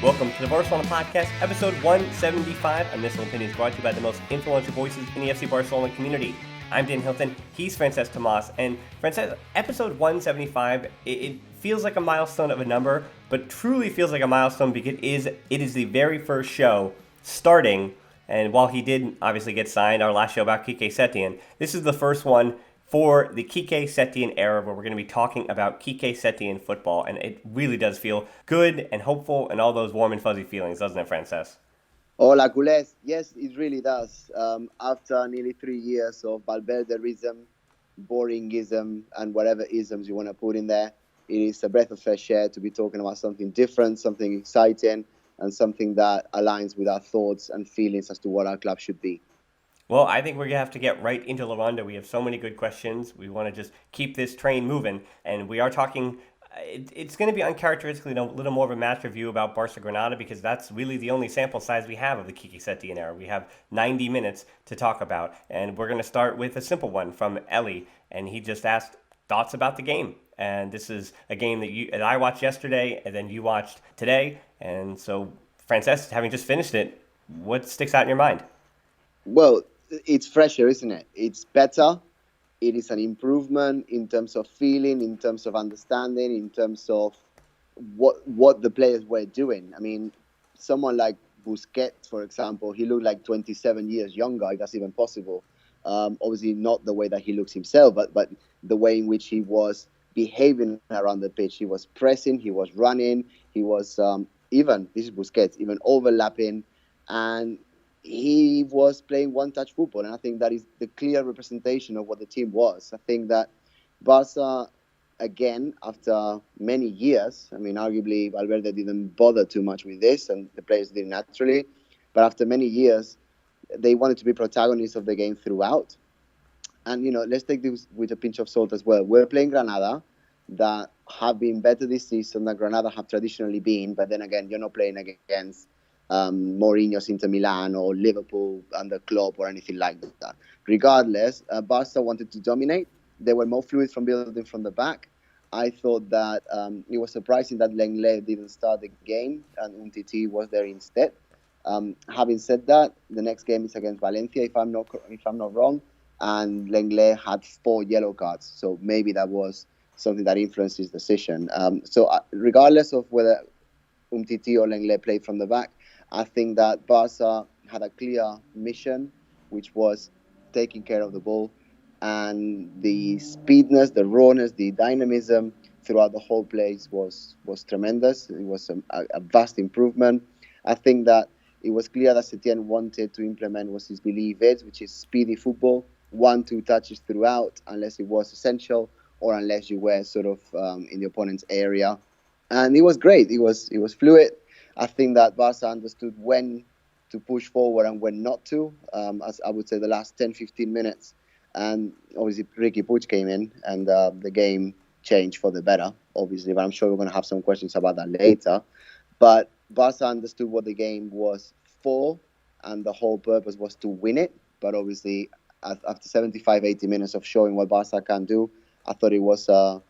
Welcome to the Barcelona Podcast, episode 175. And this opinion is brought to you by the most influential voices in the FC Barcelona community. I'm Dan Hilton, he's Francesc Tomas, and Francesc, episode 175, it feels like a milestone of a number, but truly feels like a milestone because it is the very first show starting, and while he did obviously get signed, our last show about Quique Setien, this is the first one for the Quique Setien era where we're going to be talking about Quique Setien football, and it really does feel good and hopeful and all those warm and fuzzy feelings, doesn't it, Francesc? Hola, culés. Yes, it really does. After nearly 3 years of Valverdeism, boringism, and whatever isms you want to put in there, it is a breath of fresh air to be talking about something different, something exciting, and something that aligns with our thoughts and feelings as to what our club should be. Well, I think we're going to have to get right into La Ronda. We have so many good questions. We want to just keep this train moving. And we are talking, it's going to be uncharacteristically a little more of a match review about Barca Granada because that's really the only sample size we have of the Quique Setien era. We have 90 minutes to talk about. And we're going to start with a simple one from Ellie. And he just asked thoughts about the game. And this is a game that I watched yesterday and then you watched today. And so, Francesc, having just finished it, what sticks out in your mind? Well, it's fresher, isn't it? It's better. It is an improvement in terms of feeling, in terms of understanding, in terms of what the players were doing. I mean, someone like Busquets, for example, he looked like 27 years younger, if that's even possible. Obviously, not the way that he looks himself, but the way in which he was behaving around the pitch. He was pressing, he was running, he was this is Busquets, even overlapping, and he was playing one-touch football, and I think that is the clear representation of what the team was. I think that Barca, again, after many years, I mean, arguably Valverde didn't bother too much with this, and the players did naturally, but after many years, they wanted to be protagonists of the game throughout. And, let's take this with a pinch of salt as well. We're playing Granada, that have been better this season than Granada have traditionally been, but then again, you're not playing against Mourinho's Inter Milan or Liverpool under Klopp or anything like that. Regardless, Barca wanted to dominate. They were more fluid from building from the back. I thought that it was surprising that Lionel didn't start the game and Umtiti was there instead. Having said that, the next game is against Valencia, if I'm not wrong, and Lionel had 4 yellow cards, so maybe that was something that influenced his decision. Regardless of whether Umtiti or Lionel played from the back, I think that Barca had a clear mission, which was taking care of the ball, and the speedness, the rawness, the dynamism throughout the whole place was tremendous. It was a vast improvement. I think that it was clear that Setien wanted to implement what his belief is, which is speedy football, 1-2 touches throughout, unless it was essential or unless you were sort of in the opponent's area. And it was great. It was fluid. I think that Barca understood when to push forward and when not to, as I would say the last 10-15 minutes. And obviously Riqui Puig came in and the game changed for the better, obviously. But I'm sure we're going to have some questions about that later. But Barca understood what the game was for, and the whole purpose was to win it. But obviously, after 75-80 minutes of showing what Barca can do, I thought it was a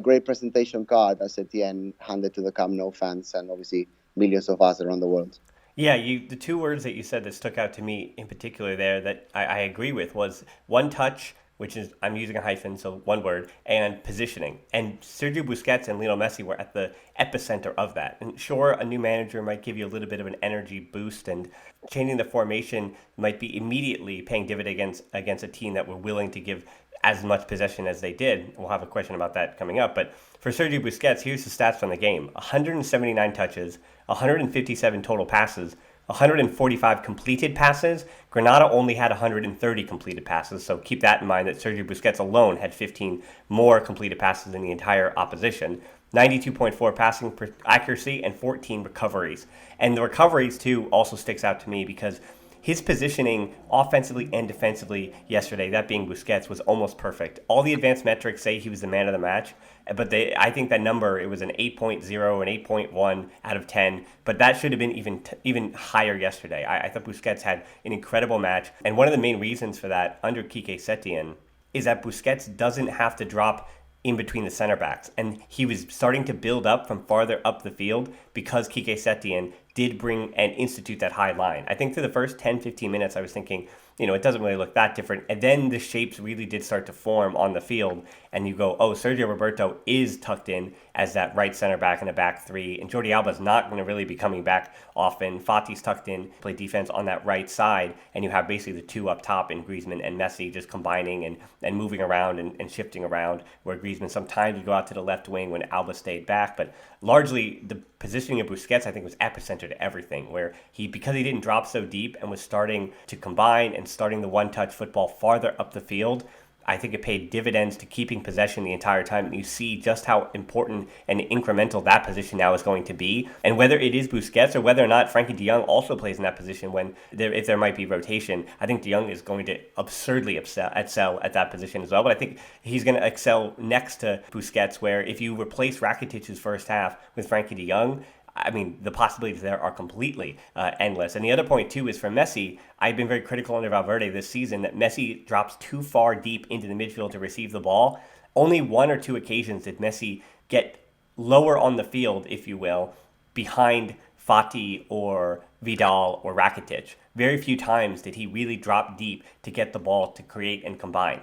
great presentation card that Setien handed to the Camp Nou fans and obviously millions of us around the world. Yeah, the two words that you said that stuck out to me in particular there that I agree with was one touch, which is, I'm using a hyphen, so one word, and positioning. And Sergio Busquets and Lionel Messi were at the epicenter of that. And sure, a new manager might give you a little bit of an energy boost, and changing the formation might be immediately paying dividends against a team that were willing to give as much possession as they did. We'll have a question about that coming up. But for Sergio Busquets, here's the stats from the game. 179 touches, 157 total passes, 145 completed passes. Granada only had 130 completed passes, so keep that in mind that Sergio Busquets alone had 15 more completed passes than the entire opposition. 92.4 passing accuracy and 14 recoveries. And the recoveries, too, also sticks out to me because his positioning offensively and defensively yesterday, that being Busquets, was almost perfect. All the advanced metrics say he was the man of the match, but I think that number, it was an 8.0, an 8.1 out of 10, but that should have been even higher yesterday. I thought Busquets had an incredible match, and one of the main reasons for that under Quique Setien is that Busquets doesn't have to drop in between the center backs. And he was starting to build up from farther up the field because Quique Setien did bring and institute that high line. I think through the first 10, 15 minutes, I was thinking, it doesn't really look that different. And then the shapes really did start to form on the field. And you go, oh, Sergio Roberto is tucked in as that right center back in a back three. And Jordi Alba's not going to really be coming back often. Fati's tucked in, play defense on that right side. And you have basically the two up top in Griezmann and Messi just combining and moving around and shifting around, where Griezmann sometimes would go out to the left wing when Alba stayed back. But largely the positioning of Busquets, I think, was epicenter to everything, where because he didn't drop so deep and was starting to combine and starting the one-touch football farther up the field, I think it paid dividends to keeping possession the entire time. And you see just how important and incremental that position now is going to be. And whether it is Busquets or whether or not Frankie de Jong also plays in that position if there might be rotation, I think de Jong is going to absurdly excel at that position as well. But I think he's going to excel next to Busquets, where if you replace Rakitic's first half with Frankie de Jong, I mean, the possibilities there are completely endless. And the other point, too, is for Messi. I've been very critical under Valverde this season that Messi drops too far deep into the midfield to receive the ball. Only one or two occasions did Messi get lower on the field, if you will, behind Fati or Vidal or Rakitic. Very few times did he really drop deep to get the ball to create and combine.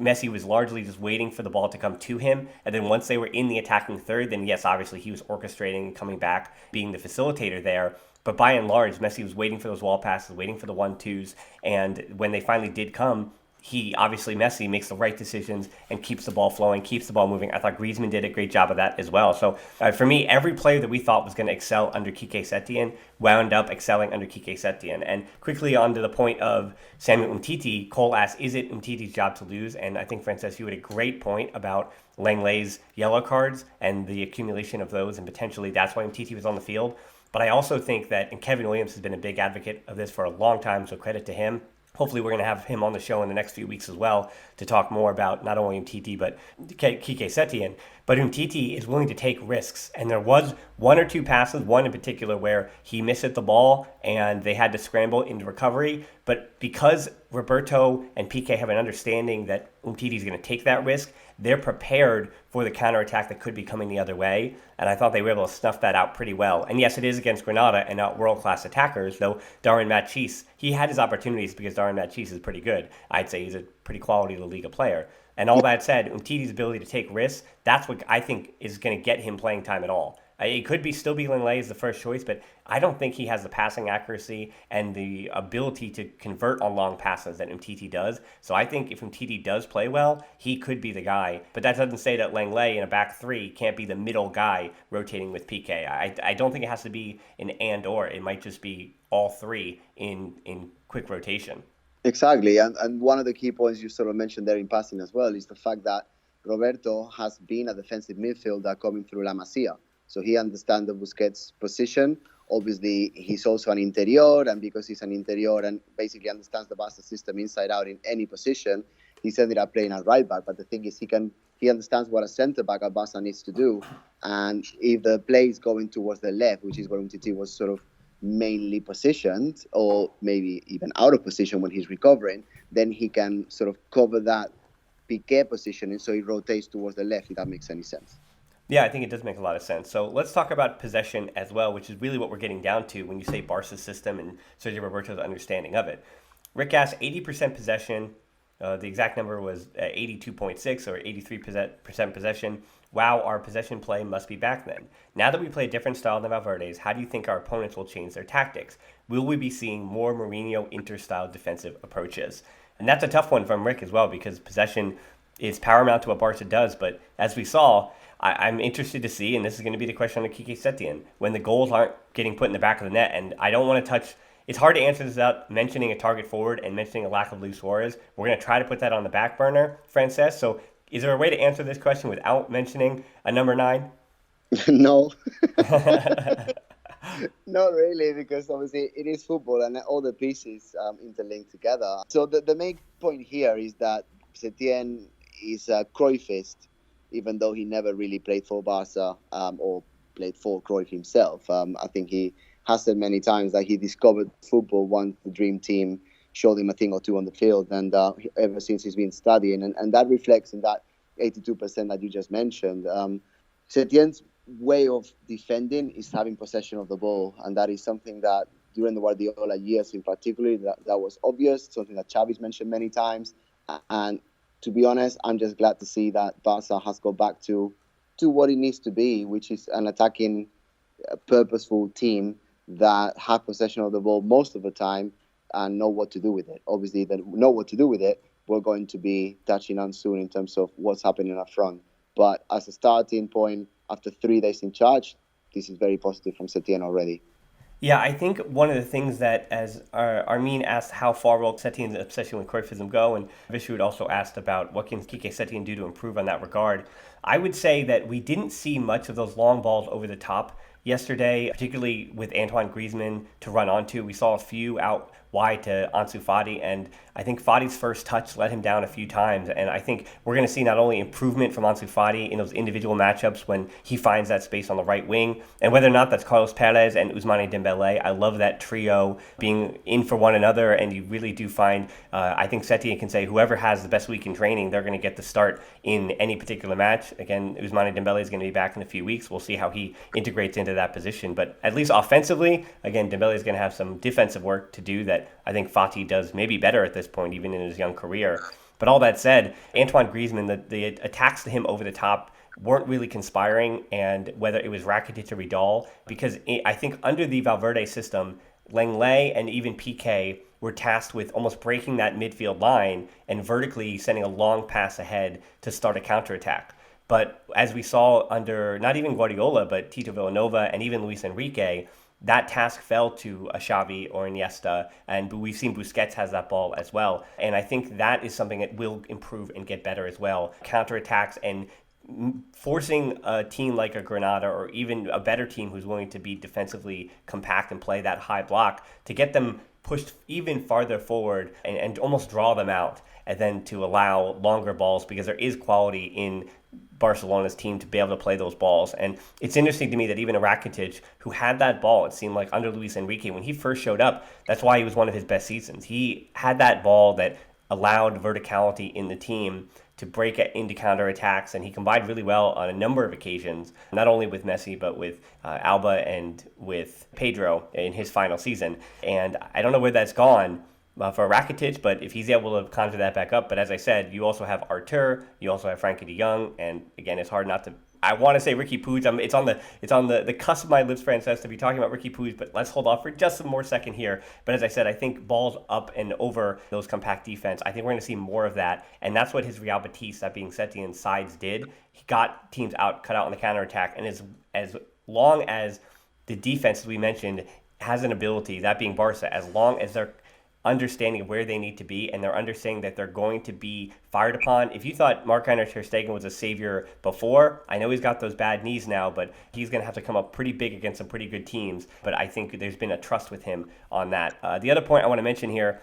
Messi was largely just waiting for the ball to come to him. And then once they were in the attacking third, then yes, obviously he was orchestrating, coming back, being the facilitator there. But by and large, Messi was waiting for those wall passes, waiting for the 1-2s. And when they finally did come, Messi makes the right decisions and keeps the ball flowing, keeps the ball moving. I thought Griezmann did a great job of that as well. So for me, every player that we thought was going to excel under Quique Setien wound up excelling under Quique Setien. And quickly on to the point of Samuel Umtiti, Cole asked, is it Umtiti's job to lose? And I think, Francesc, you had a great point about Lenglet's yellow cards and the accumulation of those, and potentially that's why Umtiti was on the field. But I also think that, and Kevin Williams has been a big advocate of this for a long time, so credit to him. Hopefully we're going to have him on the show in the next few weeks as well to talk more about not only Umtiti but Quique Setien. But Umtiti is willing to take risks. And there was one or two passes, one in particular, where he missed the ball and they had to scramble into recovery. But because Roberto and Piqué have an understanding that Umtiti is going to take that risk, they're prepared for the counterattack that could be coming the other way. And I thought they were able to snuff that out pretty well. And yes, it is against Granada and not world-class attackers, though Darwin Matchis, he had his opportunities because Darwin Matchis is pretty good. I'd say he's a pretty quality La Liga player. And all that said, Umtiti's ability to take risks, that's what I think is going to get him playing time at all. It could still be Lenglet as the first choice, but I don't think he has the passing accuracy and the ability to convert on long passes that Umtiti does. So I think if Umtiti does play well, he could be the guy. But that doesn't say that Lenglet in a back three can't be the middle guy rotating with Piqué. I don't think it has to be an and/or. It might just be all three in quick rotation. Exactly. And one of the key points you sort of mentioned there in passing as well is the fact that Roberto has been a defensive midfielder coming through La Masia. So he understands the Busquets position. Obviously, he's also an interior, and because he's an interior and basically understands the Barca system inside out in any position, he's ended up playing at right back. But the thing is, he understands what a centre back at Barca needs to do. And if the play is going towards the left, which is where Umtiti was sort of mainly positioned, or maybe even out of position when he's recovering, then he can sort of cover that Piqué position, and so he rotates towards the left, if that makes any sense. Yeah, I think it does make a lot of sense. So let's talk about possession as well, which is really what we're getting down to when you say Barca's system and Sergio Roberto's understanding of it. Rick asked 80% possession. The exact number was 82.6 or 83% possession. Wow, our possession play must be back then. Now that we play a different style than Valverde's, how do you think our opponents will change their tactics? Will we be seeing more Mourinho Inter-style defensive approaches? And that's a tough one from Rick as well, because possession is paramount to what Barca does. But as we saw, I'm interested to see, and this is going to be the question on the Quique Setien, when the goals aren't getting put in the back of the net. And I don't want to touch, it's hard to answer this without mentioning a target forward and mentioning a lack of Luis Suárez. We're going to try to put that on the back burner, Francesc. So is there a way to answer this question without mentioning a number 9? No. Not really, because obviously it is football and all the pieces interlink together. So the main point here is that Setien is a Cruyffist, even though he never really played for Barca or played for Cruyff himself. I think he has said many times that he discovered football once the dream team showed him a thing or two on the field, and ever since he's been studying. And that reflects in that 82% that you just mentioned. Setien's way of defending is having possession of the ball, and that is something that during the Guardiola years in particular, that was obvious, something that Xavi's mentioned many times. And to be honest, I'm just glad to see that Barca has got back to what it needs to be, which is an attacking, purposeful team that have possession of the ball most of the time and know what to do with it. Obviously, they know what to do with it. We're going to be touching on soon in terms of what's happening up front. But as a starting point, after 3 days in charge, this is very positive from Setien already. Yeah, I think one of the things that, as Armin asked, how far will Setien's obsession with Cruyffism go, and Vishwood also asked about what can Quique Setien do to improve on that regard. I would say that we didn't see much of those long balls over the top yesterday, particularly with Antoine Griezmann to run onto. We saw a few out wide to Ansu Fati, and I think Fati's first touch let him down a few times. And I think we're going to see not only improvement from Ansu Fati in those individual matchups when he finds that space on the right wing, and whether or not that's Carlos Perez and Ousmane Dembele. I love that trio being in for one another, and you really do find, I think Setien can say whoever has the best week in training, they're going to get the start in any particular match. Again, Ousmane Dembele is going to be back in a few weeks. We'll see how he integrates into that position. But at least offensively, again, Dembele is going to have some defensive work to do that I think Fati does maybe better at this point, even in his young career. But all that said, Antoine Griezmann, the attacks to him over the top weren't really conspiring, and whether it was Rakitic or Vidal, because I think under the Valverde system, Lenglet and even Piqué were tasked with almost breaking that midfield line and vertically sending a long pass ahead to start a counterattack. But as we saw under not even Guardiola, but Tito Villanova and even Luis Enrique, that task fell to a Xavi or Iniesta, and we've seen Busquets has that ball as well. And I think that is something that will improve and get better as well. Counterattacks and forcing a team like a Granada or even a better team who's willing to be defensively compact and play that high block to get them pushed even farther forward and almost draw them out, and then to allow longer balls, because there is quality in Barcelona's team to be able to play those balls. And it's interesting to me that even a Rakitic, who had that ball, it seemed like under Luis Enrique, when he first showed up, that's why he was one of his best seasons. He had that ball that allowed verticality in the team to break into counterattacks, and he combined really well on a number of occasions, not only with Messi, but with Alba and with Pedro in his final season. And I don't know where that's gone for Rakitic, but if he's able to conjure that back up. But as I said, you also have Artur, you also have Frankie de Jong, and again, it's hard not to. I want to say Riqui Puig. It's on the cusp of my lips, Francesc, to be talking about Riqui Puig, but let's hold off for just one more second here. But as I said, I think balls up and over those compact defense, I think we're going to see more of that, and that's what his Real Betis, that being Setien's sides, did. He got teams out, cut out on the counterattack, and as long as the defense, as we mentioned, has an ability, that being Barca, as long as they're understanding where they need to be, and they're understanding that they're going to be fired upon. If you thought Marc-Andre ter Stegen was a savior before, I know he's got those bad knees now, but he's going to have to come up pretty big against some pretty good teams. But I think there's been a trust with him on that. The other point I want to mention here,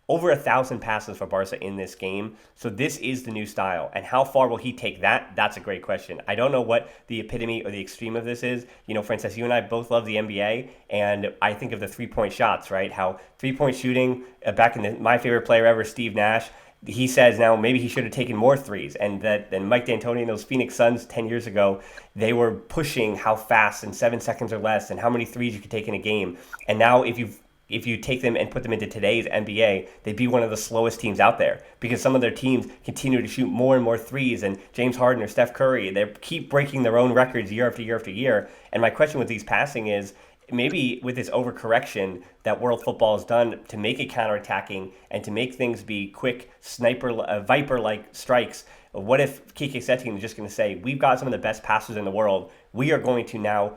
over 1,000 passes for Barca in this game. So this is the new style. And how far will he take that? That's a great question. I don't know what the epitome or the extreme of this is. You know, Francesc, you and I both love the NBA, and I think of the three-point shots, right? How three-point shooting, back in my favorite player ever, Steve Nash, he says now maybe he should have taken more threes, and that then Mike D'Antoni and those Phoenix Suns 10 years ago, they were pushing how fast in 7 seconds or less and how many threes you could take in a game. And now if you take them and put them into today's NBA, they'd be one of the slowest teams out there, because some of their teams continue to shoot more and more threes, and James Harden or Steph Curry, they keep breaking their own records year after year after year. And my question with these passing is, maybe with this overcorrection that world football has done to make it counterattacking and to make things be quick viper-like strikes, what if Quique Setien is just going to say, we've got some of the best passers in the world, we are going to now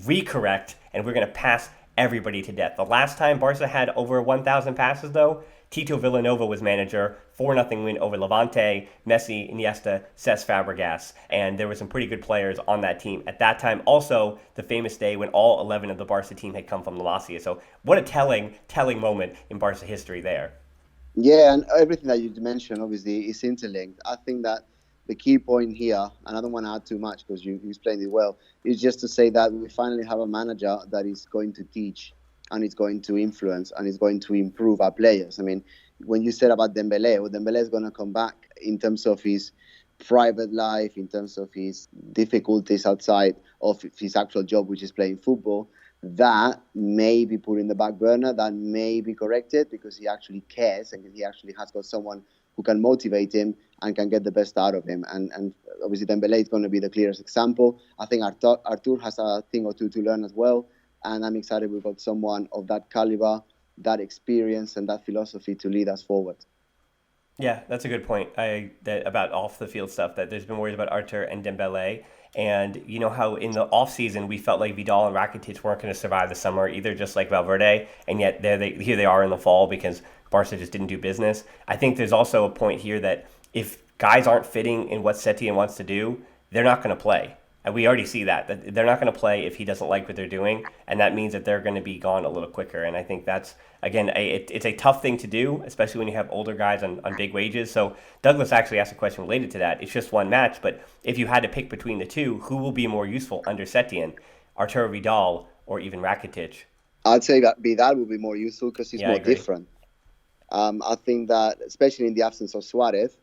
recorrect and we're going to pass everybody to death. The last time Barca had over 1,000 passes, though, Tito Villanova was manager, 4-0 win over Levante, Messi, Iniesta, Cesc Fabregas, and there were some pretty good players on that team. At that time, also the famous day when all 11 of the Barca team had come from La Masia. So what a telling moment in Barca history there. Yeah, and everything that you mentioned, obviously, is interlinked. I think that the key point here, and I don't want to add too much because you explained it well, is just to say that we finally have a manager that is going to teach, and it's going to influence, and it's going to improve our players. I mean, when you said about Dembele, well, Dembele is going to come back in terms of his private life, in terms of his difficulties outside of his actual job, which is playing football, that may be put in the back burner, that may be corrected because he actually cares and he actually has got someone who can motivate him and can get the best out of him. And obviously Dembele is going to be the clearest example. I think Artur has a thing or two to learn as well. And I'm excited we've got someone of that caliber, that experience and that philosophy to lead us forward. Yeah, that's a good point. That about off the field stuff, that there's been worries about Artur and Dembele, and you know how in the off season we felt like Vidal and Rakitic weren't going to survive the summer either, just like Valverde, and yet here they are in the fall because Barca just didn't do business. I think there's also a point here that if guys aren't fitting in what Setien wants to do, they're not going to play. And we already see that they're not going to play if he doesn't like what they're doing, and that means that they're going to be gone a little quicker. And I think that's, again, it's a tough thing to do, especially when you have older guys on big wages. So Douglas actually asked a question related to that. It's just one match, but if you had to pick between the two, who will be more useful under Setien, Arturo Vidal or even Rakitic? I'd say that Vidal will be more useful because he's more different. I think that, especially in the absence of Suarez,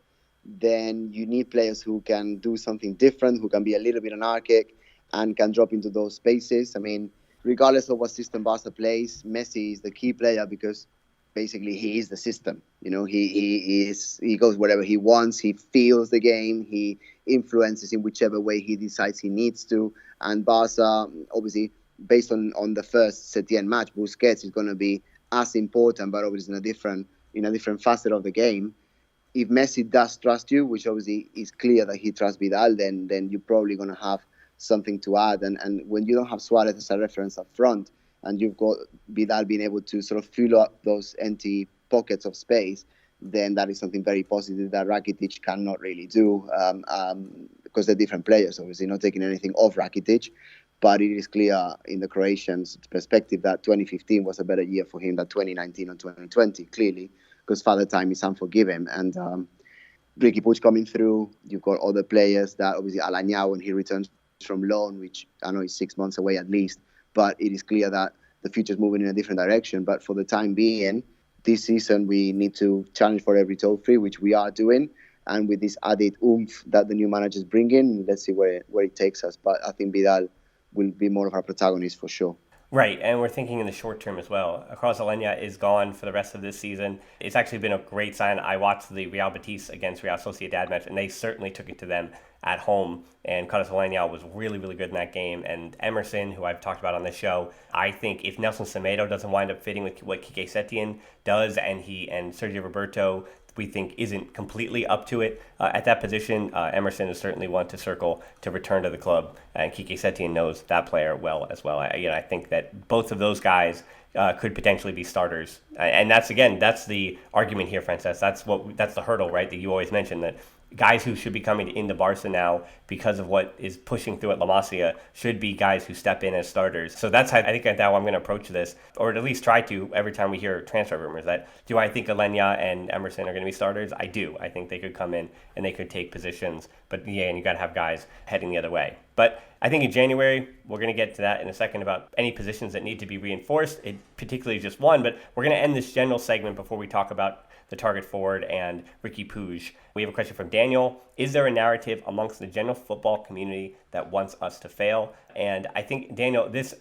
then you need players who can do something different, who can be a little bit anarchic and can drop into those spaces. I mean, regardless of what system Barca plays, Messi is the key player because basically he is the system. You know, he goes wherever he wants, he feels the game, he influences in whichever way he decides he needs to. And Barca, obviously, based on the first Setien match, Busquets is going to be as important, but obviously in a different facet of the game. If Messi does trust you, which obviously is clear that he trusts Vidal, then you're probably going to have something to add. And when you don't have Suarez as a reference up front, and you've got Vidal being able to sort of fill up those empty pockets of space, then that is something very positive that Rakitic cannot really do, because they're different players, obviously, not taking anything off Rakitic. But it is clear in the Croatians' perspective that 2015 was a better year for him than 2019 and 2020, clearly, because Father Time is unforgiving. And Riqui Puig coming through, you've got other players that obviously Alanya when he returns from loan, which I know is 6 months away at least, but it is clear that the future is moving in a different direction. But for the time being, this season we need to challenge for every trophy, which we are doing. And with this added oomph that the new managers bring in, let's see where it takes us. But I think Vidal will be more of a protagonist for sure. Right, and we're thinking in the short term as well. Across Alenya is gone for the rest of this season. It's actually been a great sign. I watched the Real Betis against Real Sociedad match, and they certainly took it to them at home. And Carlos Alenya was really, really good in that game. And Emerson, who I've talked about on this show, I think if Nelson Semedo doesn't wind up fitting with what Quique Setien does, and Sergio Roberto, we think isn't completely up to it at that position, Emerson is certainly one to circle to return to the club, and Quique Setien knows that player well as well. I think that both of those guys could potentially be starters, and that's the argument here, Francesc. That's the hurdle, right? That you always mention, that guys who should be coming into Barca now because of what is pushing through at La Masia should be guys who step in as starters. So that's how I think that's how I'm going to approach this, or at least try to, every time we hear transfer rumors. That, do I think Alenya and Emerson are going to be starters? I do. I think they could come in and they could take positions. But yeah, and you got to have guys heading the other way. But I think in January, we're going to get to that in a second about any positions that need to be reinforced, particularly just one. But we're going to end this general segment before we talk about the target forward and Riqui Puig. We have a question from Daniel. Is there a narrative amongst the general football community that wants us to fail? And I think, Daniel, this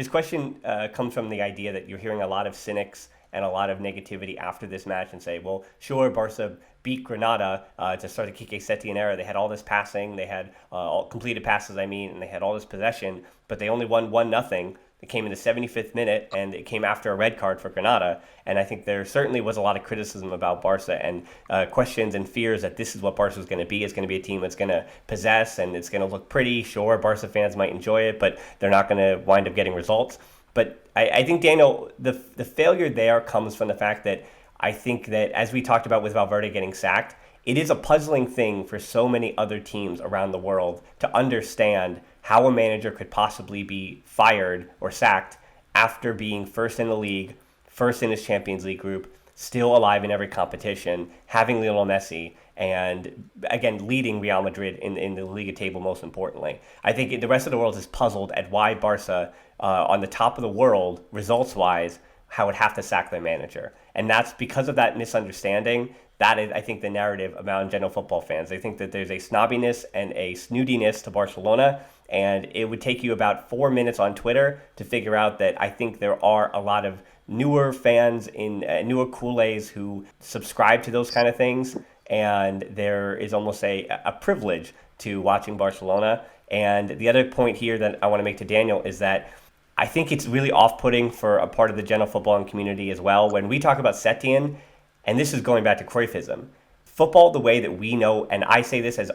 question comes from the idea that you're hearing a lot of cynics and a lot of negativity after this match and say, well, sure, Barca beat Granada to start the Quique Setien era. They had all this passing, they had all completed passes, and they had all this possession, but they only won 1-0. It came in the 75th minute, and it came after a red card for Granada. And I think there certainly was a lot of criticism about Barca and questions and fears that this is what Barca is going to be. It's going to be a team that's going to possess, and it's going to look pretty. Sure, Barca fans might enjoy it, but they're not going to wind up getting results. But I think, Daniel, the failure there comes from the fact that I think that, as we talked about with Valverde getting sacked, it is a puzzling thing for so many other teams around the world to understand how a manager could possibly be fired or sacked after being first in the league, first in his Champions League group, still alive in every competition, having Lionel Messi, and again, leading Real Madrid in the Liga table, most importantly. I think the rest of the world is puzzled at why Barca, on the top of the world, results-wise, would have to sack their manager. And that's because of that misunderstanding. That is, I think, the narrative among general football fans. They think that there's a snobbiness and a snootiness to Barcelona, and it would take you about 4 minutes on Twitter to figure out that I think there are a lot of newer fans in newer Kool-Aids who subscribe to those kind of things, and there is almost a privilege to watching Barcelona. And the other point here that I want to make to Daniel is that I think it's really off-putting for a part of the general footballing community as well. When we talk about Setien, and this is going back to Cruyffism, football the way that we know, and I say this as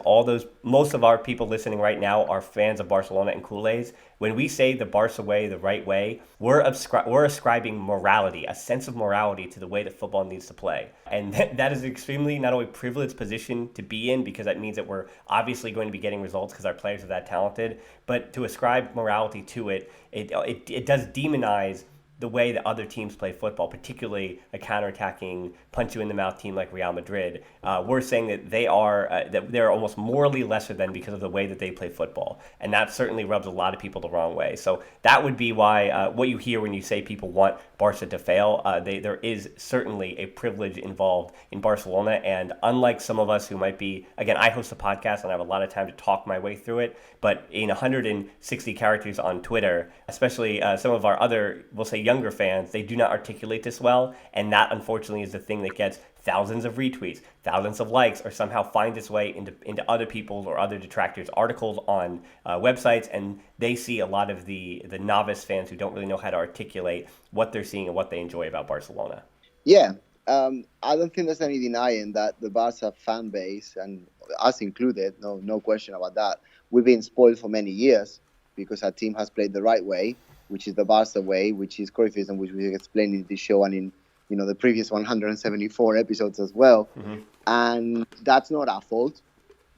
most of our people listening right now are fans of Barcelona and Kool-Aids. When we say the Barca way, the right way, we're ascribing morality, a sense of morality to the way that football needs to play. And that is an extremely not only privileged position to be in, because that means that we're obviously going to be getting results because our players are that talented, but to ascribe morality to it, it does demonize the way that other teams play football, particularly a counterattacking, punch-you-in-the-mouth team like Real Madrid. We're saying that they're almost morally lesser than because of the way that they play football, and that certainly rubs a lot of people the wrong way. So that would be why what you hear when you say people want Barca to fail. There is certainly a privilege involved in Barcelona, and unlike some of us who might be, again, I host a podcast and I have a lot of time to talk my way through it, but in 160 characters on Twitter, especially some of our other, we'll say, younger fans, they do not articulate this well, and that unfortunately is the thing that gets thousands of retweets, thousands of likes, or somehow finds its way into other people's or other detractors' articles on websites, and they see a lot of the novice fans who don't really know how to articulate what they're seeing and what they enjoy about Barcelona. Yeah, I don't think there's any denying that the Barca fan base, and us included, no question about that, we've been spoiled for many years because our team has played the right way, which is the Barca way, which is Cruyffism, which we explained in this show and in the previous 174 episodes as well. Mm-hmm. And that's not our fault.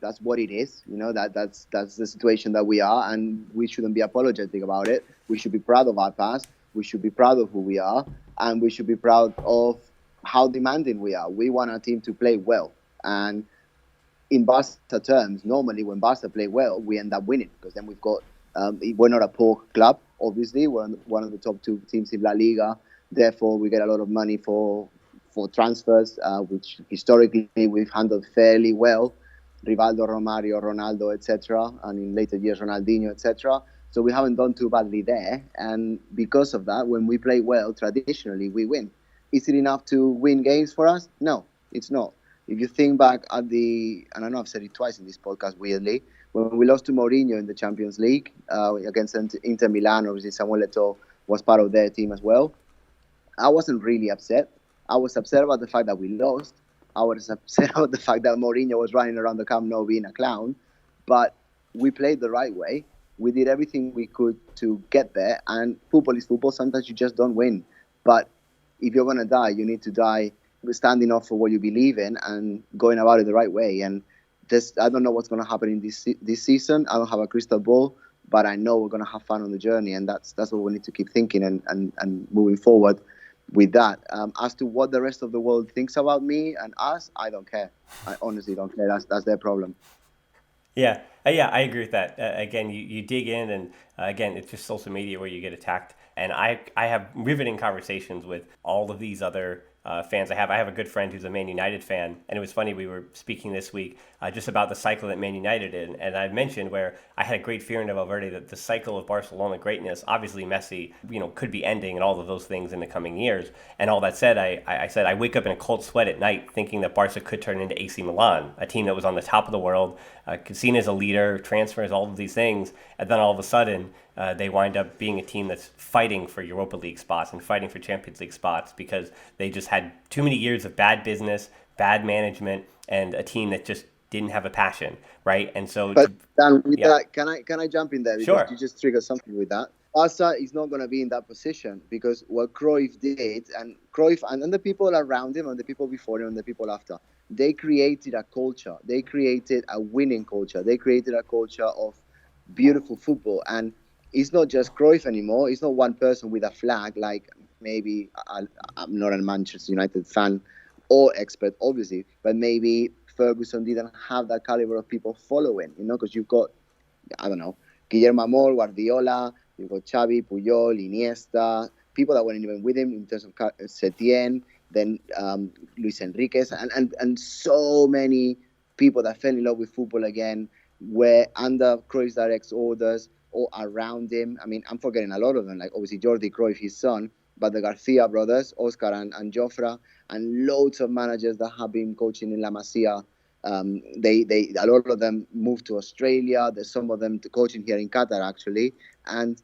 That's what it is. That's the situation that we are, and we shouldn't be apologetic about it. We should be proud of our past. We should be proud of who we are, and we should be proud of how demanding we are. We want our team to play well, and in Barca terms, normally when Barca play well, we end up winning because then we've got. We're not a poor club, obviously. We're one of the top two teams in La Liga. Therefore, we get a lot of money for transfers, which historically we've handled fairly well. Rivaldo, Romario, Ronaldo, etc., and in later years, Ronaldinho, etc. So we haven't done too badly there. And because of that, when we play well, traditionally, we win. Is it enough to win games for us? No, it's not. If you think back at and I know I've said it twice in this podcast, weirdly, when we lost to Mourinho in the Champions League against Inter Milan, obviously Samuel Eto'o was part of their team as well. I wasn't really upset. I was upset about the fact that we lost. I was upset about the fact that Mourinho was running around the Camp Nou being a clown. But we played the right way. We did everything we could to get there. And football is football. Sometimes you just don't win. But if you're going to die, you need to die standing up for what you believe in and going about it the right way. And I don't know what's going to happen in this season. I don't have a crystal ball, but I know we're going to have fun on the journey, and that's what we need to keep thinking and moving forward with that. As to what the rest of the world thinks about me and us, I don't care. I honestly don't care. That's their problem. Yeah, I agree with that. Again, you dig in, and again, it's just social media where you get attacked. And I have riveting conversations with all of these other fans. I have a good friend who's a Man United fan, and it was funny, we were speaking this week just about the cycle that Man United in, and I mentioned where I had a great feeling of Valverde that the cycle of Barcelona greatness, obviously Messi, could be ending and all of those things in the coming years. And all that said, I said I wake up in a cold sweat at night thinking that Barca could turn into AC Milan, a team that was on the top of the world, seen as a leader, transfers, all of these things, and then all of a sudden they wind up being a team that's fighting for Europa League spots and fighting for Champions League spots because they just had too many years of bad business, bad management, and a team that just didn't have a passion, right? And so, but Dan, with that, can I jump in there? Because sure. You just triggered something with that. Barca is not going to be in that position because what Cruyff did, and Cruyff and the people around him, and the people before him, and the people after, they created a culture. They created a winning culture. They created a culture of beautiful football. And it's not just Cruyff anymore. It's not one person with a flag. Like maybe I'm not a Manchester United fan or expert, obviously, but maybe Ferguson didn't have that caliber of people following, because you've got, I don't know, Guillermo Amor, Guardiola, you've got Xavi, Puyol, Iniesta, people that weren't even with him in terms of Setien, then Luis Enriquez, and so many people that fell in love with football again were under Cruyff's direct orders or around him. I mean, I'm forgetting a lot of them, like obviously Jordi Cruyff, his son, but the Garcia brothers, Oscar and Jofre, and loads of managers that have been coaching in La Masia. They a lot of them moved to Australia. There's some of them coaching here in Qatar actually, and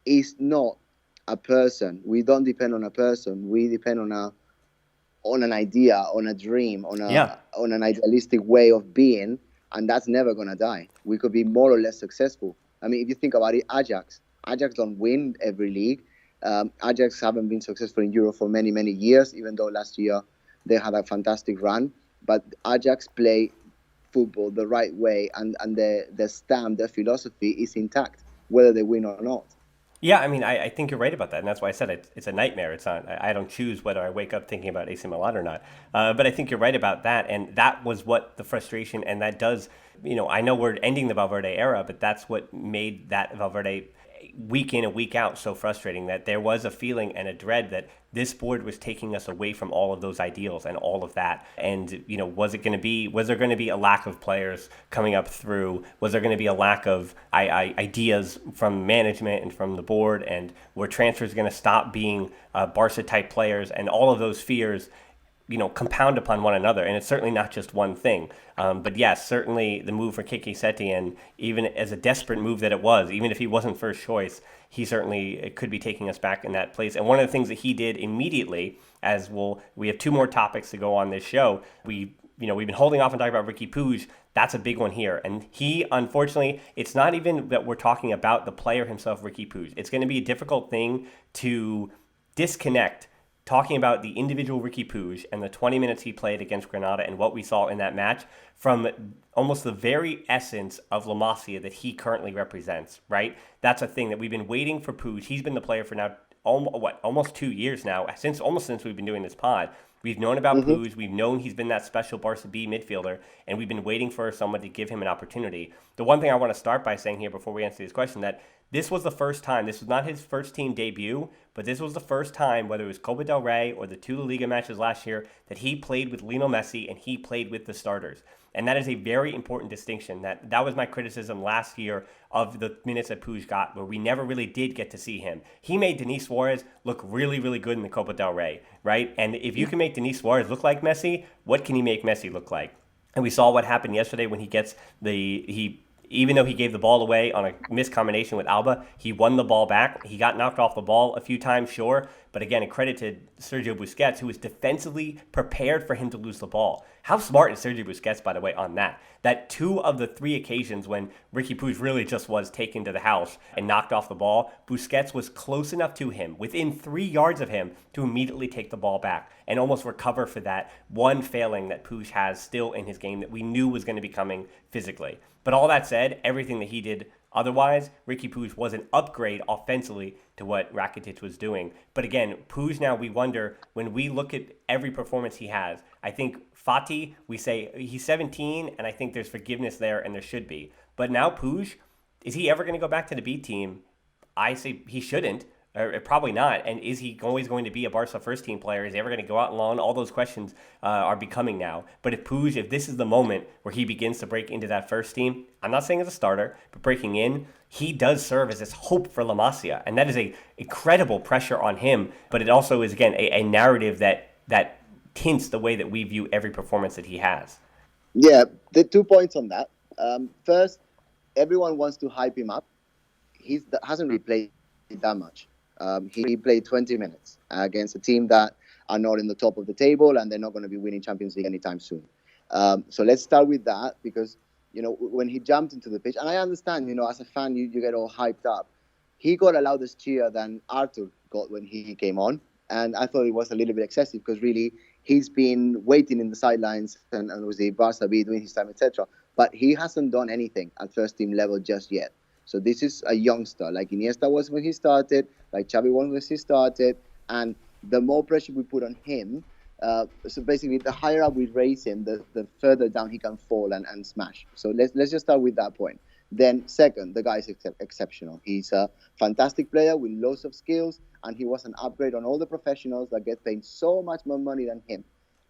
it's not a person. We don't depend on a person. We depend on an idea, on a dream, on an idealistic way of being, and that's never gonna die. We could be more or less successful. I mean, if you think about it, Ajax don't win every league. Ajax haven't been successful in Europe for many, many years, even though last year they had a fantastic run. But Ajax play football the right way, and their stamp, their philosophy is intact, whether they win or not. Yeah, I mean, I think you're right about that, and that's why I said it's a nightmare. It's not. I don't choose whether I wake up thinking about AC Milan or not. But I think you're right about that, and that was what the frustration, and that does, I know we're ending the Valverde era, but that's what made that Valverde week in and week out so frustrating, that there was a feeling and a dread that this board was taking us away from all of those ideals and all of that. And, was there going to be a lack of players coming up through? Was there going to be a lack of ideas from management and from the board? And were transfers going to stop being Barca type players? And all of those fears compound upon one another, and it's certainly not just one thing. But yes, certainly the move for Quique Setien, even as a desperate move that it was, even if he wasn't first choice, he certainly could be taking us back in that place. And one of the things that he did immediately, we have two more topics to go on this show. We've been holding off and talking about Riqui Puig. That's a big one here. And he, unfortunately, it's not even that we're talking about the player himself, Riqui Puig. It's going to be a difficult thing to disconnect talking about the individual Riqui Puig and the 20 minutes he played against Granada and what we saw in that match from almost the very essence of La Masia that he currently represents, right? That's a thing that we've been waiting for Puig. He's been the player for now, almost 2 years now, since we've been doing this pod. We've known about Puig. We've known he's been that special Barca B midfielder, and we've been waiting for someone to give him an opportunity. The one thing I want to start by saying here before we answer this question, that this was the first time, this was not his first team debut, but this was the first time, whether it was Copa del Rey or the two La Liga matches last year, that he played with Lionel Messi and he played with the starters. And that is a very important distinction. That was my criticism last year of the minutes that Puig got, where we never really did get to see him. He made Luis Suárez look really, really good in the Copa del Rey, right? And if you can make Luis Suárez look like Messi, what can he make Messi look like? And we saw what happened yesterday when he gets even though he gave the ball away on a missed combination with Alba, he won the ball back. He got knocked off the ball a few times, sure. But again, it credited Sergio Busquets, who was defensively prepared for him to lose the ball. How smart is Sergio Busquets, by the way, on that? That 2 of the 3 occasions when Riqui Puig really just was taken to the house and knocked off the ball, Busquets was close enough to him, within 3 yards of him, to immediately take the ball back and almost recover for that one failing that Puig has still in his game that we knew was going to be coming physically. But all that said, everything that he did otherwise, Riqui Puig was an upgrade offensively to what Rakitic was doing. But again, Puig now, we wonder, when we look at every performance he has, I think Fati, we say he's 17, and I think there's forgiveness there, and there should be. But now Puig, is he ever going to go back to the B team? I say he shouldn't. Or probably not. And is he always going to be a Barca first team player? Is he ever going to go out on loan? All those questions are becoming now. But if this is the moment where he begins to break into that first team, I'm not saying as a starter, but breaking in, he does serve as this hope for La Masia. And that is a incredible pressure on him. But it also is, again, a narrative that tints the way that we view every performance that he has. Yeah, the 2 points on that. First, everyone wants to hype him up. He hasn't really played that much. He played 20 minutes against a team that are not in the top of the table, and they're not going to be winning Champions League anytime soon. So let's start with that, because, when he jumped into the pitch, and I understand, as a fan, you get all hyped up. He got a louder cheer than Arthur got when he came on. And I thought it was a little bit excessive, because really he's been waiting in the sidelines and was the Barca B doing his time, etc. But he hasn't done anything at first team level just yet. So this is a youngster, like Iniesta was when he started, like Xavi was when he started, and the more pressure we put on him, so basically the higher up we raise him, the further down he can fall and smash. So let's just start with that point. then second, the guy is exceptional. He's a fantastic player with lots of skills, and he was an upgrade on all the professionals that get paid so much more money than him.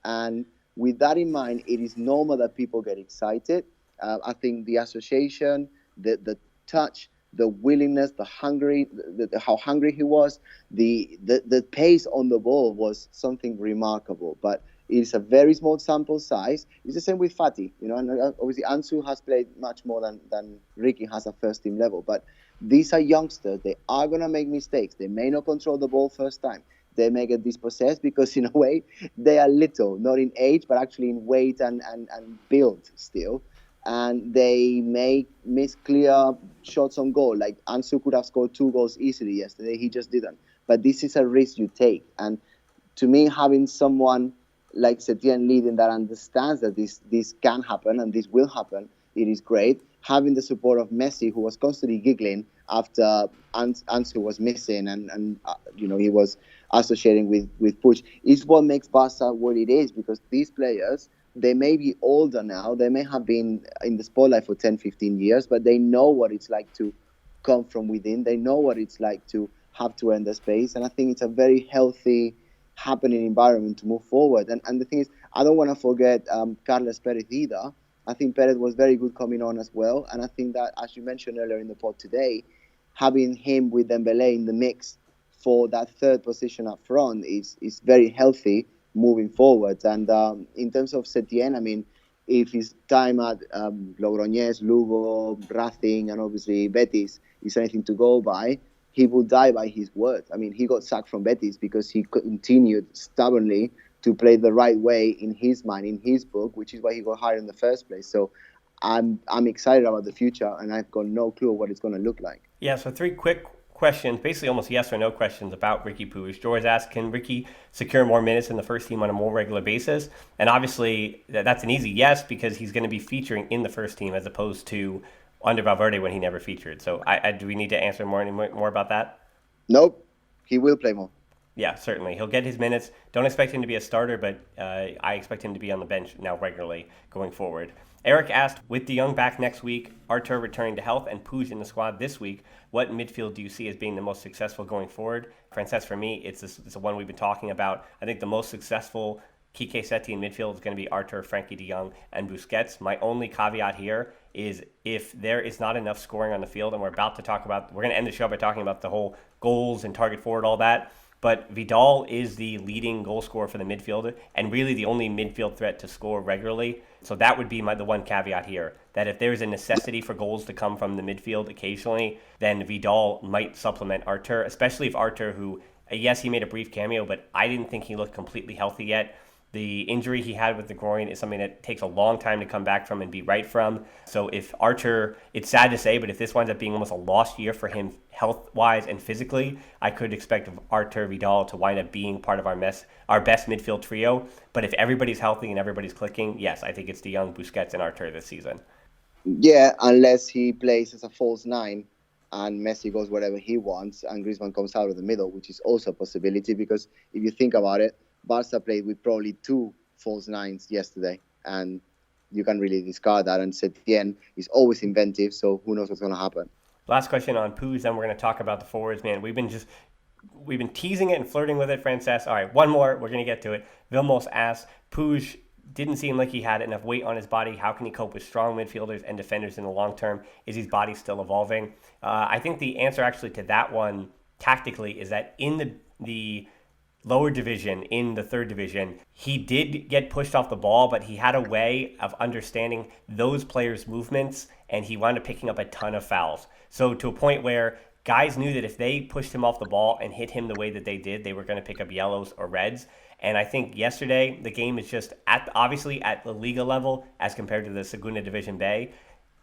And with that in mind, it is normal that people get excited. I think the association, the touch, the willingness, how hungry he was, the pace on the ball was something remarkable. But it's a very small sample size. It's the same with Fati, and obviously Ansu has played much more than Riqui has at first team level. But these are youngsters. They are going to make mistakes. They may not control the ball first time. They may get dispossessed because, in a way, they are little, not in age, but actually in weight and build still. And they may miss clear shots on goal. Like Ansu could have scored 2 goals easily yesterday. He just didn't. But this is a risk you take. And to me, having someone like Setien leading that understands that this can happen and this will happen, it is great. Having the support of Messi, who was constantly giggling after Ansu was missing and he was associating with Puig, is what makes Barca what it is, because these players, they may be older now, they may have been in the spotlight for 10, 15 years, but they know what it's like to come from within. They know what it's like to have to earn the space. And I think it's a very healthy, happening environment to move forward. And the thing is, I don't want to forget Carles Perez either. I think Perez was very good coming on as well. And I think that, as you mentioned earlier in the pod today, having him with Dembele in the mix for that third position up front is very healthy moving forward. And in terms of Setien, I mean, if his time at Logroñés, Lugo, Racing, and obviously Betis is anything to go by, he will die by his word. I mean, he got sacked from Betis because he continued stubbornly to play the right way in his mind, in his book, which is why he got hired in the first place. So I'm excited about the future, and I've got no clue what it's going to look like. Yeah, so 3 quick questions, basically almost yes or no questions about Riqui Puig. George asked, can Riqui secure more minutes in the first team on a more regular basis? And obviously that's an easy yes, because he's going to be featuring in the first team as opposed to under Valverde when he never featured. So do we need to answer more about that? Nope. He will play more. Yeah, certainly. He'll get his minutes. Don't expect him to be a starter, but I expect him to be on the bench now regularly going forward. Eric asked, with De Jong back next week, Artur returning to health, and Puig in the squad this week, what midfield do you see as being the most successful going forward? Francesc, for me, it's the one we've been talking about. I think the most successful Quique Setien midfield is going to be Artur, Frankie de Jong, and Busquets. My only caveat here is if there is not enough scoring on the field, and we're going to end the show by talking about the whole goals and target forward, all that. But Vidal is the leading goal scorer for the midfield and really the only midfield threat to score regularly. So that would be the one caveat here, that if there's a necessity for goals to come from the midfield occasionally, then Vidal might supplement Artur, especially if Artur, who, yes, he made a brief cameo, but I didn't think he looked completely healthy yet. The injury he had with the groin is something that takes a long time to come back from and be right from. So if Artur, it's sad to say, but if this winds up being almost a lost year for him health-wise and physically, I could expect Artur, Vidal to wind up being part of our best midfield trio. But if everybody's healthy and everybody's clicking, yes, I think it's De Jong, Busquets, and Artur this season. Yeah, unless he plays as a false 9 and Messi goes wherever he wants and Griezmann comes out of the middle, which is also a possibility, because if you think about it, Barca played with probably 2 false 9s yesterday, and you can really discard that. And Setien is always inventive, so who knows what's going to happen. Last question on Puig, then we're going to talk about the forwards, man. We've been teasing it and flirting with it, Francesc. All right, one more. We're going to get to it. Vilmos asks, Puig didn't seem like he had enough weight on his body. How can he cope with strong midfielders and defenders in the long term? Is his body still evolving? I think the answer actually to that one tactically is that in the lower division, in the third division, he did get pushed off the ball, but he had a way of understanding those players' movements, and he wound up picking up a ton of fouls. So to a point where guys knew that if they pushed him off the ball and hit him the way that they did, they were going to pick up yellows or reds. And I think yesterday, the game is just obviously at the Liga level as compared to the Segunda Division B.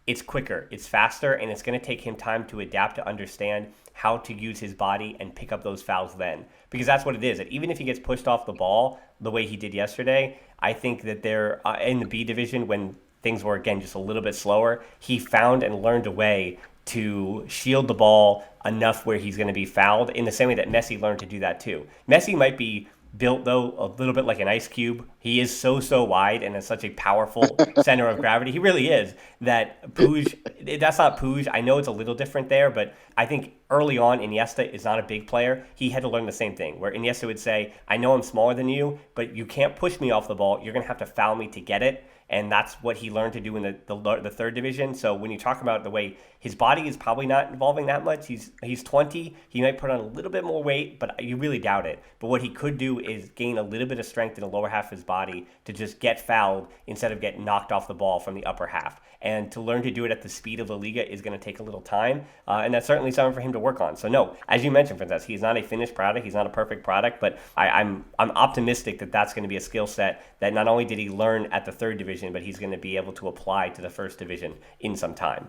It's quicker, it's faster, and it's going to take him time to adapt to understand how to use his body and pick up those fouls then. Because that's what it is. That even if he gets pushed off the ball the way he did yesterday, I think that they're in the B division, when things were, again, just a little bit slower, he found and learned a way to shield the ball enough where he's going to be fouled, in the same way that Messi learned to do that too. Messi might be built, though, a little bit like an ice cube. He is so wide and is such a powerful center of gravity. He really is. That Puig, that's not Puig. I know it's a little different there, but I think early on, Iniesta is not a big player. He had to learn the same thing, where Iniesta would say, I know I'm smaller than you, but you can't push me off the ball. You're going to have to foul me to get it. And that's what he learned to do in the third division. So when you talk about the way his body is probably not evolving that much, he's 20. He might put on a little bit more weight, but you really doubt it. But what he could do is gain a little bit of strength in the lower half of his body to just get fouled instead of get knocked off the ball from the upper half. And to learn to do it at the speed of La Liga is going to take a little time, and that's certainly something for him to work on. So no, as you mentioned, Francesc, he's not a finished product. He's not a perfect product, but I'm optimistic that that's going to be a skill set that not only did he learn at the third division, but he's going to be able to apply to the first division in some time.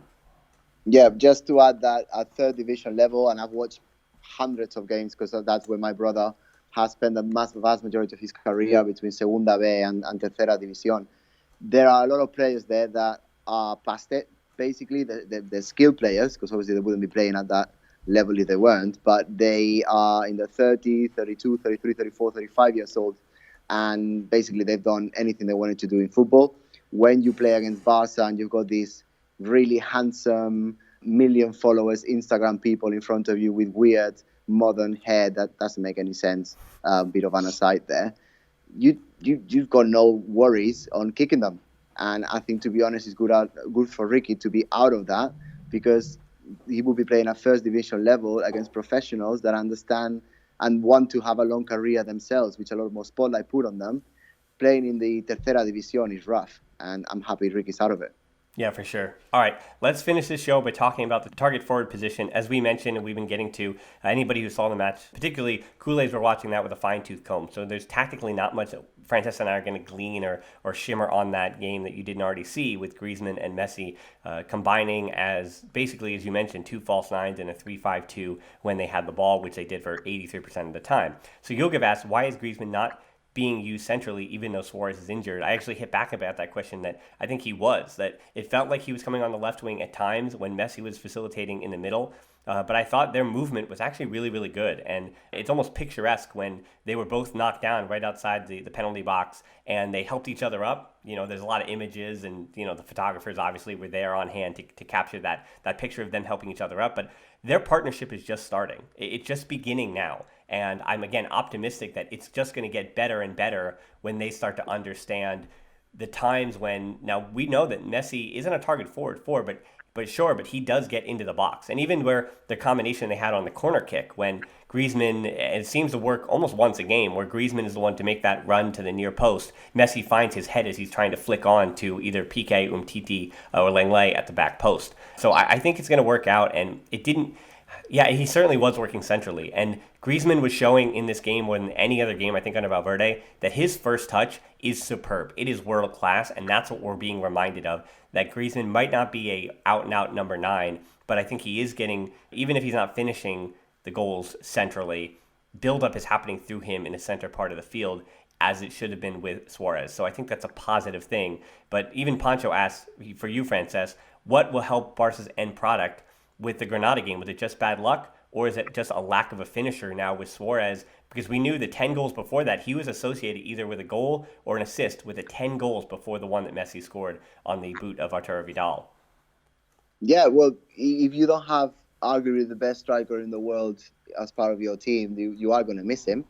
Yeah, just to add that at third division level, and I've watched hundreds of games because that's where my brother has spent the vast majority of his career between Segunda B and Tercera División. There are a lot of players there that are past it, basically, the skilled players, because obviously they wouldn't be playing at that level if they weren't, but they are in the 30, 32, 33, 34, 35 years old, and basically they've done anything they wanted to do in football. When you play against Barça and you've got these really handsome, million followers, Instagram people in front of you with weird modern hair that doesn't make any sense, bit of an aside there, you've got no worries on kicking them. And I think, to be honest, it's good for Riqui to be out of that, because he will be playing at first division level against professionals that understand and want to have a long career themselves, which a lot more spotlight put on them. Playing in the Tercera División is rough, and I'm happy Riqui's out of it. Yeah, for sure. All right, let's finish this show by talking about the target forward position. As we mentioned, and we've been getting to, anybody who saw the match, particularly Kool-Aids, were watching that with a fine-tooth comb. So there's tactically not much that Francesc and I are going to glean or shimmer on that game that you didn't already see, with Griezmann and Messi combining as, basically, as you mentioned, two false nines and a 3-5-2 when they had the ball, which they did for 83% of the time. So Yogev asked, why is Griezmann not being used centrally even though Suarez is injured? I actually hit back about that question, that I think he was, that it felt like he was coming on the left wing at times when Messi was facilitating in the middle, but I thought their movement was actually really good, and it's almost picturesque when they were both knocked down right outside the penalty box and they helped each other up. You know, there's a lot of images, and you know, the photographers obviously were there on hand to capture that picture of them helping each other up, but their partnership is just starting. It's just beginning now. And I'm, again, optimistic that it's just going to get better and better when they start to understand the times when, now we know that Messi isn't a target forward but he does get into the box. And even where the combination they had on the corner kick, when Griezmann, and it seems to work almost once a game, where Griezmann is the one to make that run to the near post, Messi finds his head as he's trying to flick on to either Piqué, Umtiti, or Lenglet at the back post. So I think it's going to work out, and it didn't. Yeah, he certainly was working centrally. And Griezmann was showing in this game more than any other game, I think, under Valverde, that his first touch is superb. It is world class, and that's what we're being reminded of, that Griezmann might not be a out-and-out number 9, but I think he is getting, even if he's not finishing the goals centrally, build-up is happening through him in the center part of the field, as it should have been with Suarez. So I think that's a positive thing. But even Pancho asked, for you, Francesc, what will help Barca's end product with the Granada game? Was it just bad luck, or is it just a lack of a finisher now with Suarez? Because we knew the 10 goals before that, he was associated either with a goal or an assist with the 10 goals before the one that Messi scored on the boot of Arturo Vidal. Yeah, well, if you don't have arguably the best striker in the world as part of your team, you are going to miss him.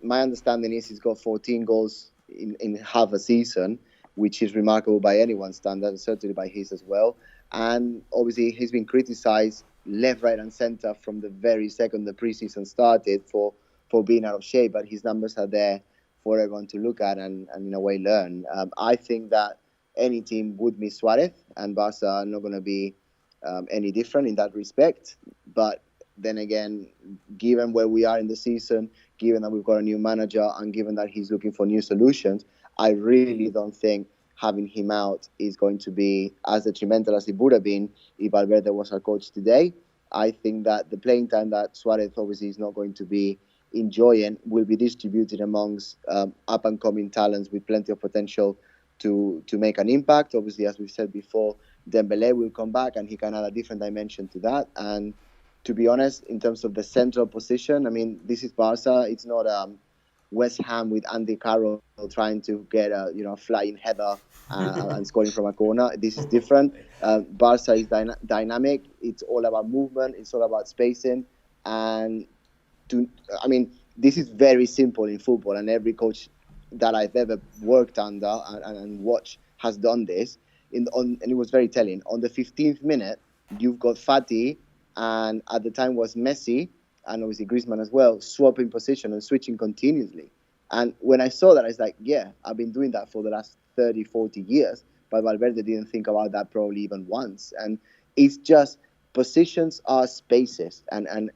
My understanding is he's got 14 goals in half a season, which is remarkable by anyone's standard, certainly by his as well. And obviously he's been criticised left, right and centre from the very second the preseason started for being out of shape, but his numbers are there for everyone to look at and in a way learn. I think that any team would miss Suarez, and Barca are not going to be any different in that respect. But then again, given where we are in the season, given that we've got a new manager, and given that he's looking for new solutions, I really don't think having him out is going to be as detrimental as it would have been if Valverde was our coach today. I think that the playing time that Suarez obviously is not going to be enjoying will be distributed amongst up-and-coming talents with plenty of potential to make an impact. Obviously, as we've said before, Dembélé will come back and he can add a different dimension to that. And to be honest, in terms of the central position, I mean, this is Barca. It's not West Ham with Andy Carroll trying to get a flying header and scoring from a corner. This is different. Barca is dynamic. It's all about movement. It's all about spacing. And I mean, this is very simple in football, and every coach that I've ever worked under and watched has done this. And it was very telling. On the 15th minute, you've got Fati, and at the time was Messi, and obviously Griezmann as well, swapping position and switching continuously. And when I saw that, I was like, yeah, I've been doing that for the last 30, 40 years, but Valverde didn't think about that probably even once. And it's just positions are spaces. And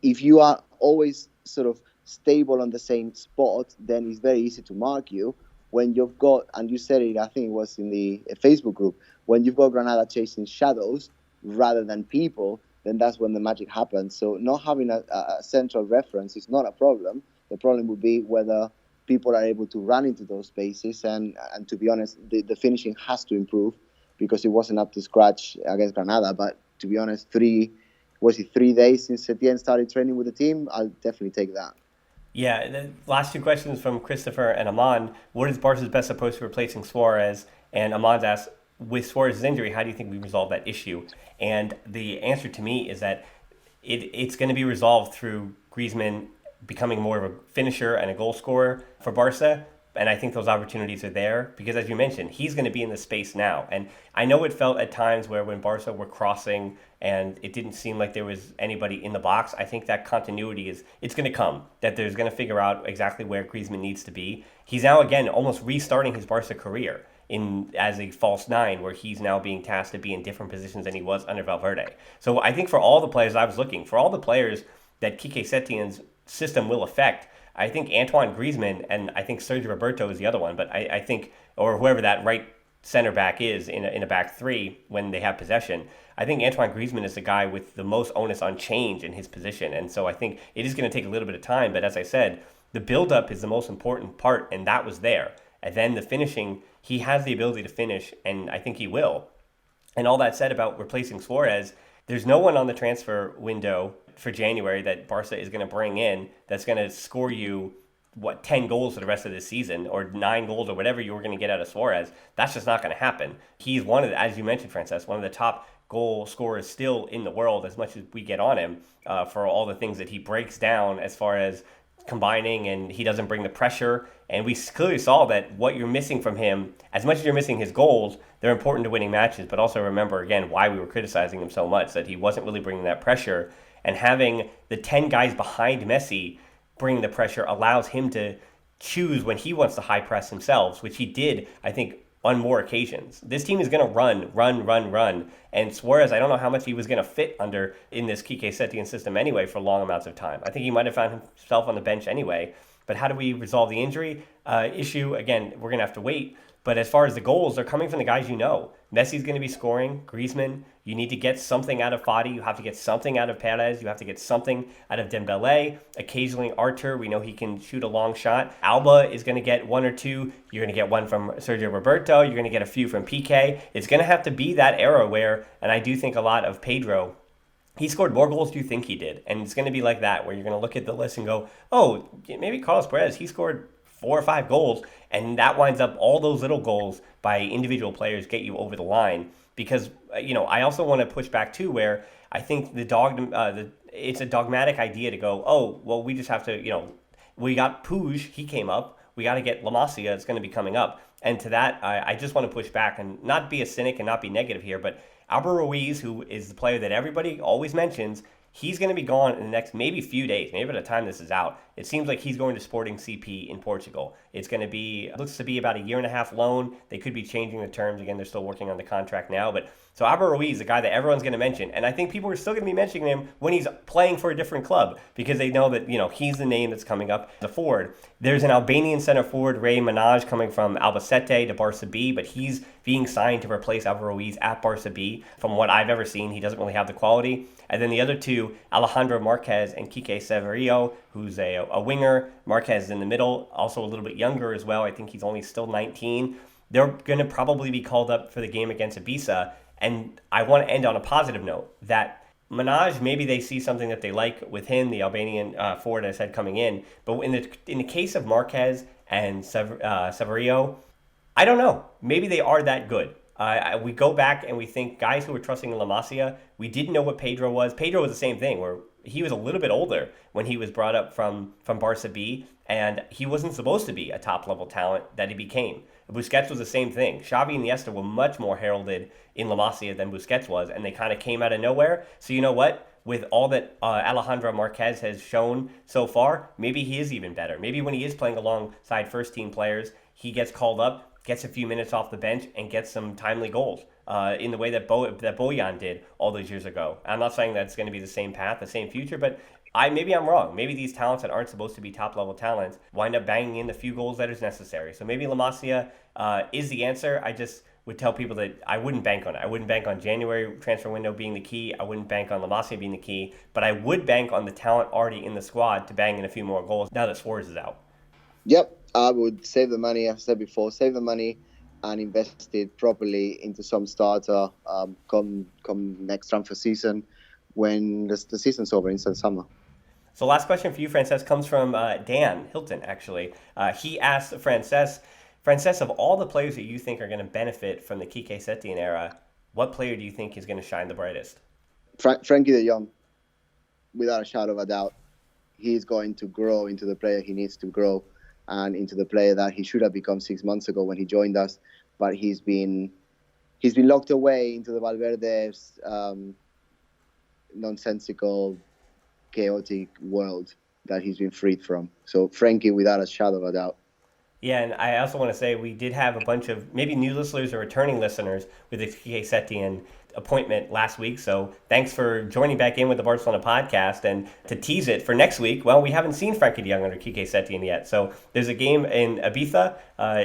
if you are always sort of stable on the same spot, then it's very easy to mark you. When you've got, and you said it, I think it was in the Facebook group, when you've got Granada chasing shadows rather than people, then that's when the magic happens. So not having a central reference is not a problem. The problem would be whether people are able to run into those spaces. And to be honest, the finishing has to improve because it wasn't up to scratch against Granada. But to be honest, 3 days since Setien started training with the team? I'll definitely take that. Yeah, the last two questions from Christopher and Aman. What is Barca's best approach to replacing Suarez? And Aman's asked, with Suarez's injury, how do you think we resolve that issue? And the answer to me is that it's going to be resolved through Griezmann becoming more of a finisher and a goal scorer for Barca. And I think those opportunities are there because, as you mentioned, he's going to be in the space now. And I know it felt at times where when Barca were crossing and it didn't seem like there was anybody in the box, I think that continuity it's going to come, that there's going to figure out exactly where Griezmann needs to be. He's now, again, almost restarting his Barca career as a false nine, where he's now being tasked to be in different positions than he was under Valverde. So I think for all the players I was looking, for all the players that Quique Setien's system will affect, I think Antoine Griezmann, and I think Sergio Roberto is the other one, but I think, or whoever that right center back is in a back three when they have possession, I think Antoine Griezmann is the guy with the most onus on change in his position. And so I think it is going to take a little bit of time, but as I said, the build-up is the most important part, and that was there. And then the finishing, he has the ability to finish, and I think he will. And all that said about replacing Suarez, there's no one on the transfer window for January that Barca is going to bring in that's going to score you 10 goals for the rest of the season or 9 goals or whatever you were going to get out of Suarez. That's just not going to happen. He's one of the, as you mentioned, Francesc, one of the top goal scorers still in the world, as much as we get on him for all the things that he breaks down as far as combining, and he doesn't bring the pressure. And we clearly saw that what you're missing from him, as much as you're missing his goals, they're important to winning matches, but also remember again why we were criticizing him so much, that he wasn't really bringing that pressure. And having the 10 guys behind Messi bring the pressure allows him to choose when he wants to high press himself, which he did, I think, on more occasions. This team is going to run. And Suarez, I don't know how much he was going to fit under in this Quique Setien system anyway for long amounts of time. I think he might have found himself on the bench anyway. But how do we resolve the injury issue? Again, we're going to have to wait. But as far as the goals, they're coming from the guys you know. Messi's going to be scoring. Griezmann, you need to get something out of Fati. You have to get something out of Perez. You have to get something out of Dembele. Occasionally, Artur, we know he can shoot a long shot. Alba is going to get one or two. You're going to get one from Sergio Roberto. You're going to get a few from Piqué. It's going to have to be that era where, and I do think a lot of Pedro, he scored more goals than you think he did. And it's going to be like that, where you're going to look at the list and go, oh, maybe Carlos Perez, he scored 4 or 5 goals, and that winds up all those little goals by individual players get you over the line. Because I also want to push back too, where I think it's a dogmatic idea to go, oh, well, we just have to, we got Puig, he came up, we got to get La Masia, it's going to be coming up. And to that, I just want to push back and not be a cynic and not be negative here, but Albert Ruiz, who is the player that everybody always mentions, he's going to be gone in the next maybe few days. Maybe by the time this is out, it seems like he's going to Sporting CP in Portugal. It's going to be, looks to be about a 1.5 year loan. They could be changing the terms. Again, they're still working on the contract now. But so Albert Ruiz, the guy that everyone's going to mention. And I think people are still going to be mentioning him when he's playing for a different club because they know that, he's the name that's coming up. The forward. There's an Albanian center forward, Ray Manaj, coming from Albacete to Barca B, but he's being signed to replace Albert Ruiz at Barca B. From what I've ever seen, he doesn't really have the quality. And then the other two, Alejandro Marquez and Quique Severio, who's a winger. Marquez is in the middle, also a little bit younger as well. I think he's only still 19. They're going to probably be called up for the game against Ibiza. And I want to end on a positive note that Minaj, maybe they see something that they like with him, the Albanian forward, as I said, coming in. But in the case of Marquez and Severio, I don't know. Maybe they are that good. We go back and we think guys who were trusting in La Masia, we didn't know what Pedro was. Pedro was the same thing, where he was a little bit older when he was brought up from Barca B, and he wasn't supposed to be a top-level talent that he became. Busquets was the same thing. Xavi and Iniesta were much more heralded in La Masia than Busquets was, and they kind of came out of nowhere. So you know what? With all that Alejandro Marquez has shown so far, maybe he is even better. Maybe when he is playing alongside first-team players, he gets called up, gets a few minutes off the bench, and gets some timely goals in the way that Bojan did all those years ago. I'm not saying that's going to be the same path, the same future, but maybe I'm wrong. Maybe these talents that aren't supposed to be top-level talents wind up banging in the few goals that is necessary. So maybe La Masia is the answer. I just would tell people that I wouldn't bank on it. I wouldn't bank on January transfer window being the key. I wouldn't bank on La Masia being the key. But I would bank on the talent already in the squad to bang in a few more goals now that Suarez is out. Yep, I would save the money. As I said before, save the money and invest it properly into some starter come next transfer season when the season's over in summer. So last question for you, Francesc, comes from Dan Hilton, actually. He asked Francesc, of all the players that you think are going to benefit from the Quique Setien era, what player do you think is going to shine the brightest? Frankie de Jong, without a shadow of a doubt. He's going to grow into the player he needs to grow and into the player that he should have become 6 months ago when he joined us. But he's been locked away into the Valverde's nonsensical, chaotic world that he's been freed from. So Frankie, without a shadow of a doubt. Yeah, and I also want to say we did have a bunch of maybe new listeners or returning listeners with the Quique Setien appointment last week. So thanks for joining back in with the Barcelona podcast. And to tease it for next week, well, we haven't seen Frankie de Jong under Quique Setien yet. So there's a game in Ibiza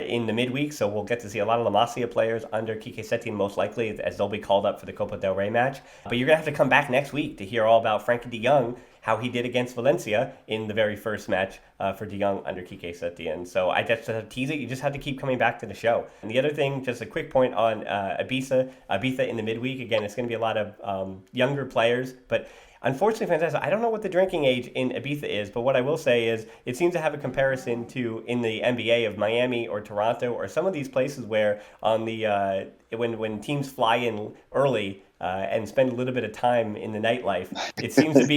in the midweek. So we'll get to see a lot of La Masia players under Quique Setien most likely, as they'll be called up for the Copa del Rey match. But you're going to have to come back next week to hear all about Frankie de Jong, how he did against Valencia in the very first match for de Jong under Quique Setien. So I just have to tease it. You just have to keep coming back to the show. And the other thing, just a quick point on Ibiza in the midweek. Again, it's going to be a lot of younger players, but unfortunately, Francesc, I don't know what the drinking age in Ibiza is, but what I will say is it seems to have a comparison to in the NBA of Miami or Toronto or some of these places where on the when teams fly in early and spend a little bit of time in the nightlife, it seems to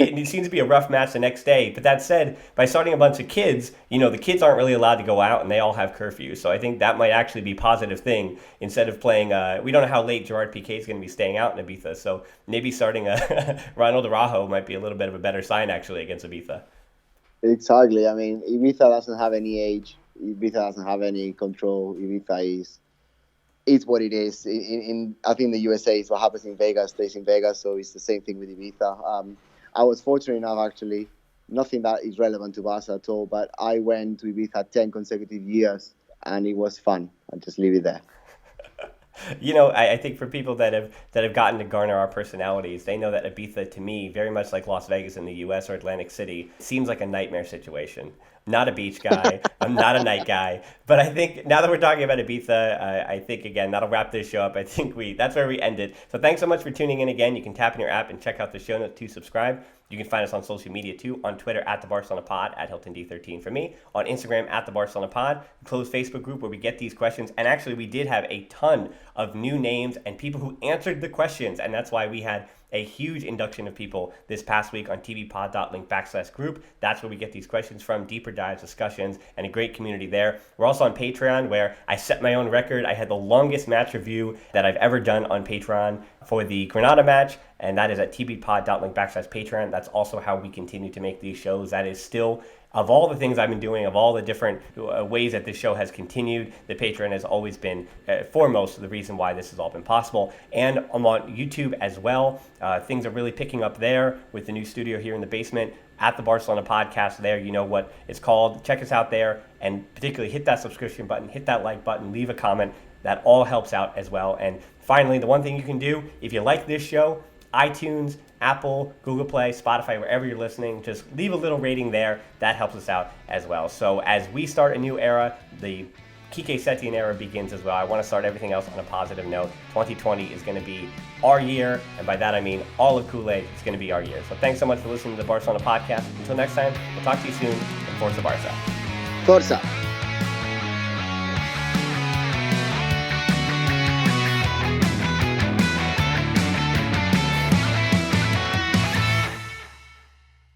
be a rough match the next day. But that said, by starting a bunch of kids, the kids aren't really allowed to go out and they all have curfew. So I think that might actually be a positive thing instead of playing. We don't know how late Gerard Piqué is going to be staying out in Ibiza, so maybe starting Ronald Araujo might be a little bit of a better sign actually against Ibiza. Exactly. I mean, Ibiza doesn't have any age. Ibiza doesn't have any control. Ibiza is what it is. I think the USA is what happens in Vegas stays in Vegas, so it's the same thing with Ibiza. I was fortunate enough, actually, nothing that is relevant to Barca at all, but I went to Ibiza 10 consecutive years, and it was fun. I'll just leave it there. I think for people that have gotten to garner our personalities, they know that Ibiza, to me, very much like Las Vegas in the U.S. or Atlantic City, seems like a nightmare situation. Not a beach guy. I'm not a night guy. But I think now that we're talking about Ibiza, I think, again, that'll wrap this show up. I think that's where we end it. So thanks so much for tuning in again. You can tap in your app and check out the show notes to subscribe. You can find us on social media too, on Twitter at the Barcelona Pod, at HiltonD13 for me, on Instagram at the Barcelona Pod, the closed Facebook group where we get these questions. And actually, we did have a ton of new names and people who answered the questions, and that's why we had a huge induction of people this past week on tvpod.link/group. That's where we get these questions from, deeper dives, discussions, and a great community there. We're also on Patreon, where I set my own record. I had the longest match review that I've ever done on Patreon for the Granada match, and that is at tvpod.link/Patreon. That's also how we continue to make these shows. That is still, of all the things I've been doing, of all the different ways that this show has continued, the Patreon has always been foremost the reason why this has all been possible. And I'm on YouTube as well. Things are really picking up there with the new studio here in the basement at the Barcelona Podcast. There, you know what it's called. Check us out there, and particularly hit that subscription button, hit that like button, leave a comment. That all helps out as well. And finally, the one thing you can do, if you like this show, iTunes, Apple, Google Play, Spotify, wherever you're listening, just leave a little rating there. That helps us out as well. So as we start a new era, the Quique Setien era begins as well. I want to start everything else on a positive note. 2020 is going to be our year, and by that I mean all of Kool-Aid is going to be our year. So thanks so much for listening to the Barcelona podcast. Until next time, we'll talk to you soon, and Forza Barça. Forza.